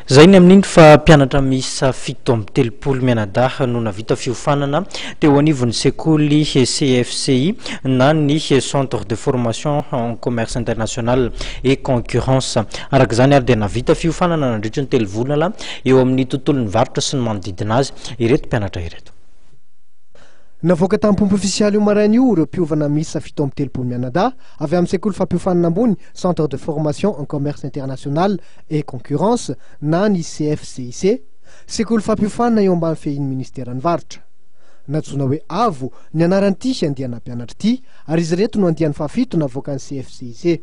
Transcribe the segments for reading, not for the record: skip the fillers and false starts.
Zay ny amin'iny fa mpianatra miisa 7 amby 3 mianadahy no navita fiofanana teo anivon'ny sekoly CFCI na ny Centre de formation en commerce international et concurrence. Araka izany ary dia navita fiofanana nandritra ny 3 volana eo amin'ny tontolon'ny varotra sy ny manodidina azy ireto mpianatra ireto. Navoaka tampompo ofisialy io maraina io ireo mpiovana miisa 7 amby 3 mianadahy avy amin'ny sekoly fampiofanana ambony Centre de formation en commerce international et concurrence na ny CFCIC, sekoly fampiofanana eo ambany fehin'ny ministèran'ny varotra. Natsoina hoe avo ny anaran'ity andihana mpianatra ity ary izy reto no andiany faha-7 navoaka ny CFCIC.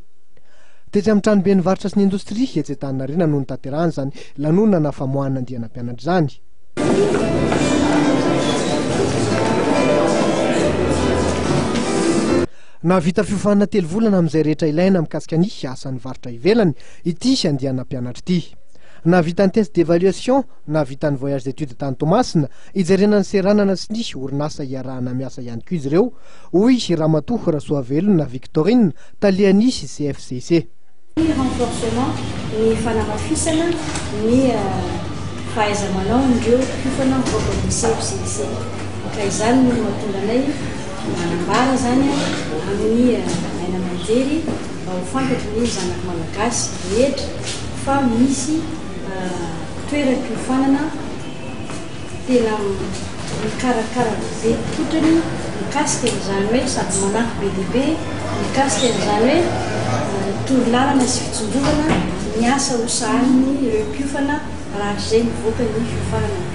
Tetsy amin'ny tranoben'ny varotra sy ny indostria Hetsetanarena no nitanterahany zany lanonana famoahana andihana mpianatra zany. Navita fiofanana 3 volana amin'izay rehetra ilaina mikasika ny asan'ny varotra ivelany ity andihana mpianatra ity. Navita ny test d'évaluation, navita ny voyage d'études tany Tomasina, ijerena ny seranana sy ny orinasa iarahana miasa ihany koa izy ireo, hoy Ramatoa Rasoavelona Victorine, talian'ny CFCC. Renforcement ny fanamafisana ny fahaiza-manao indreo mpiofana mivoaka ny CFCC. Ka izany no mahatonga anay manambara zany amin'ny aina aman-jery mba ho fantatry ny zanaka malagasy rehetra fa misy toeram-piofanana tena mikarakara be totrany mikasika an'izany hoe sady manampy be dia be, mikasika an'izany hoe torolalana sy fitsonjovana ny asa ho sahaniny ireo mpiofana raha izay mivoaka ny fiofanana.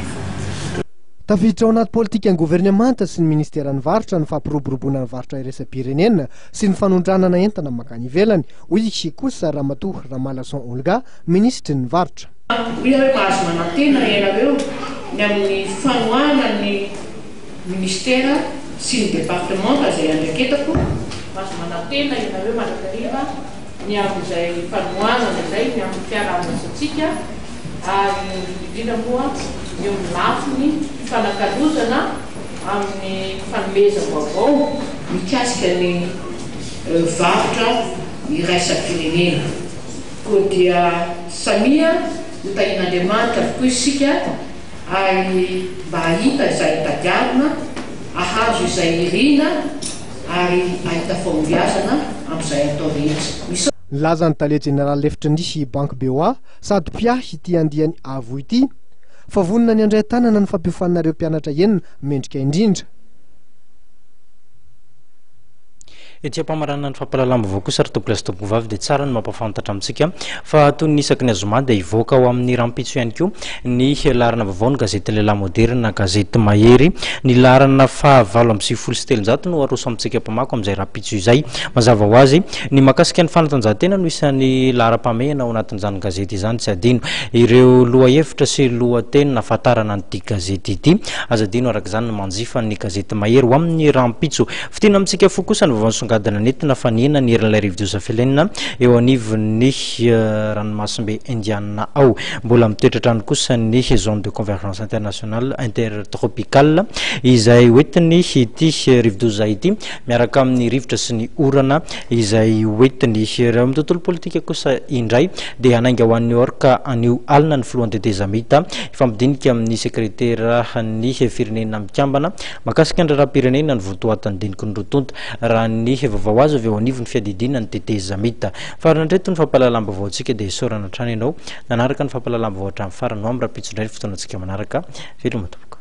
Tafiditra ao anaty politika ny gouvernemanta sy ny ministèran'ny varotra ny fampiroboroboana ny varotra iresa-pirenena sy ny fanondranana entana makany ivelany, hoy kosa Ramatoa Ramalason Olga, ministry ny varotra. Hoe mahazo manantena ianareo ny amin'ny fanohana ny ministèra sy ny département izay andraketako, mahazo manantena ianareo mandrakariva ny amin'izay fanohana izay ny amin'ny fiaraha-miasantsika ary indrindra moa eo lafiny fanakalozana amin'ny fanomeza vaovao mikasika ny varotra iraisam-pirenena. Koa dia samia nitahin'Andriamanitra avokoa isika ary mba hahita izay tadiavina, ahazo izay irina ary ahita fahombiazana amin'izay atao rehetra. Nilaza ny tale général efitra ny Banque BOA sady mpiahy ity andiany avo ity fa vonona ny andray tanana ny fampiofanareo mpianatra enina mendrika indrindra. Ety ampamarana ny fampalalamba avao kosa tompoko lasa tompoko vavy dia tsara ny mampafantatra amintsika fa toy ny isaky ny azoma dia ivoaka ao amin'ny rampitso ihany koa ny larana vaovao ny gazety lehilahy moderne gazety mahery ny larana faha-9 amby 7 no aroso amintsika mpamako amin'izay rampitso izay mazava ho azy ny makasika ny fanatanjahantena no isan'ny lara-pamehana ao anatin'izany gazety izany tsy adino ireo lohahevitra sy lohateny nafatarana nyity gazety ity aza adino araka izany no manjifa ny gazety mahery ho amin'ny rampitso fitina amintsika fo kosa ny vaovao gadana nentina fanina ny herin'ilay rivodiosa filenina eo anivon'ny ranomasimbe indiana ao mbola mitoetratrano kosa ny zone de convergence internationale intertropicale izay hoentiny ity rivodiosa ity miaraka amin'ny rivotra sy ny orana izay hoentiny amin'ny tontolo politika kosa indray dia hanainga ho an'ny orka anio alina ny filohan'ny tetezamita ifampidinika amin'ny sekretera ny firenena mikambana makasika ny rahapirenena ny votoatany diniko ny rotonta raha ny vaovao azo avy eo anivon'ny fiadidina ny tetezamita farana ndreto ny fampalalamba vao antsika dia sorana trano ianao nanaraka ny fampalalamba vao hatramin'ny farany ho amin'ny rapitsondray ny fotoanantsika manaraka veloma tompoko.